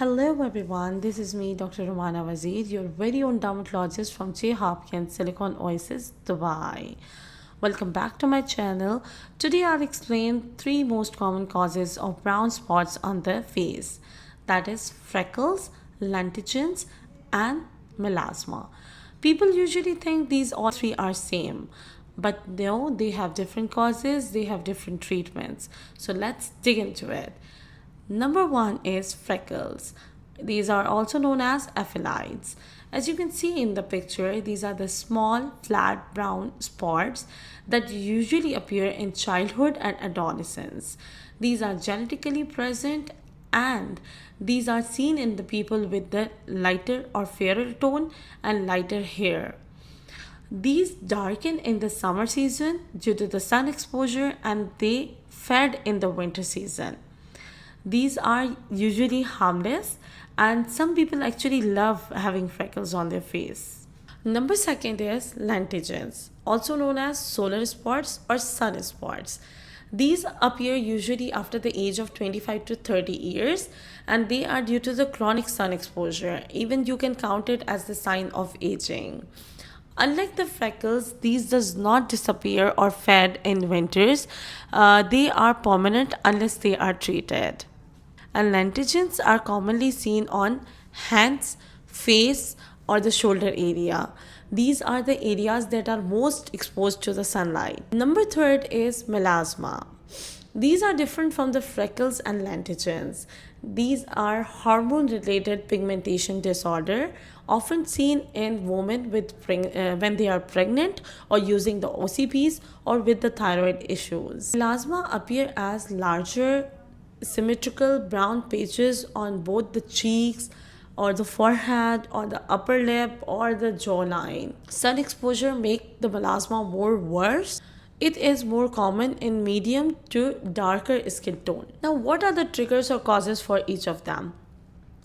Hello everyone, this is me, Dr. Romana, your very own dermatologist from J. Hopkins, Silicon Oasis, Dubai. Welcome back to my channel. Today I'll explain three most common causes of brown spots on the face. That is freckles, lentigines, and melasma. People usually think these all three are same, but no, they have different causes, they have different treatments. So let's dig into it. Number one is freckles. These are also known as ephelides. As you can see in the picture, these are the small, flat brown spots that usually appear in childhood and adolescence. These are genetically present and these are seen in the people with the lighter or fairer tone and lighter hair. These darken in the summer season due to the sun exposure and they fade in the winter season. These are usually harmless and some people actually love having freckles on their face. Number second is lentigines, also known as solar spots or sun spots. These appear usually after the age of 25 to 30 years and they are due to the chronic sun exposure. Even you can count it as the sign of aging. Unlike the freckles, these does not disappear or fade in winters. They are permanent unless they are treated. And lentigines are commonly seen on hands, face, or the shoulder area. These are the areas that are most exposed to the sunlight. Number third is melasma. These are different from the freckles and lentigines. These are hormone-related pigmentation disorder, often seen in women with when they are pregnant or using the OCPs or with the thyroid issues. Melasma appear as larger, symmetrical brown patches on both the cheeks or the forehead or the upper lip or the jawline. Sun exposure make the melasma more worse. It is more common in medium to darker skin tone. Now, what are the triggers or causes for each of them?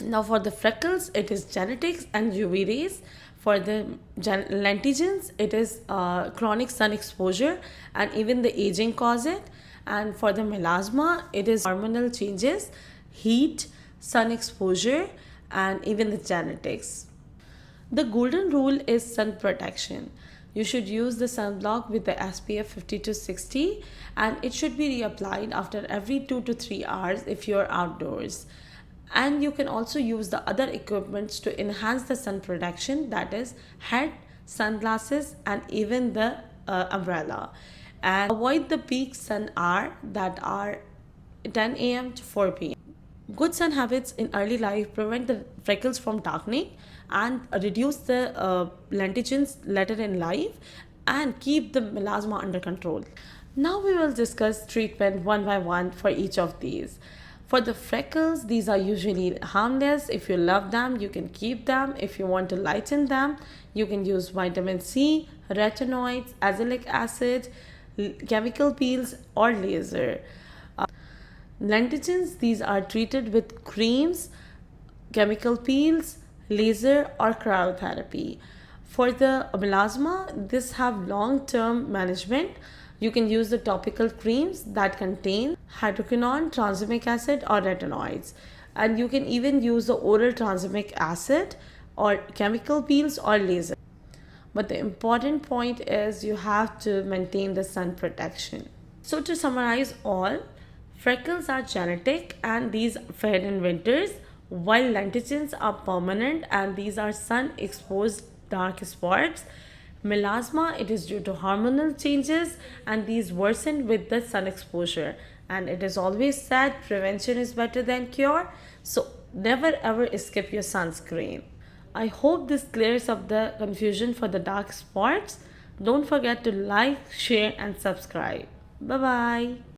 Now, for the freckles, it is genetics and UV rays. For the lentigines, it is chronic sun exposure and even the aging cause it. And for the melasma, it is hormonal changes, heat, sun exposure, and even the genetics. The golden rule is sun protection. You should use the sunblock with the SPF 50 to 60 and it should be reapplied after every 2 to 3 hours if you're outdoors. And you can also use the other equipments to enhance the sun protection, that is hat, sunglasses, and even the umbrella. And avoid the peak sun hour that are 10 a.m. to 4 p.m. Good sun habits in early life prevent the freckles from darkening and reduce the lentigines later in life and keep the melasma under control. Now we will discuss treatment one by one for each of these. For the freckles, these are usually harmless. If you love them, you can keep them. If you want to lighten them, you can use vitamin C, retinoids, azelaic acid, chemical peels, or laser. Lentigines, these are treated with creams, chemical peels, laser, or cryotherapy. For the melasma, this have long-term management. You can use the topical creams that contain hydroquinone, tranexamic acid, or retinoids. And you can even use the oral tranexamic acid or chemical peels or laser. But the important point is you have to maintain the sun protection. So to summarize all, freckles are genetic and these fade in winters, while lentigines are permanent and these are sun exposed dark spots. Melasma, it is due to hormonal changes and these worsen with the sun exposure. And it is always said prevention is better than cure. So never ever skip your sunscreen. I hope this clears up the confusion for the dark spots. Don't forget to like, share and subscribe. Bye bye.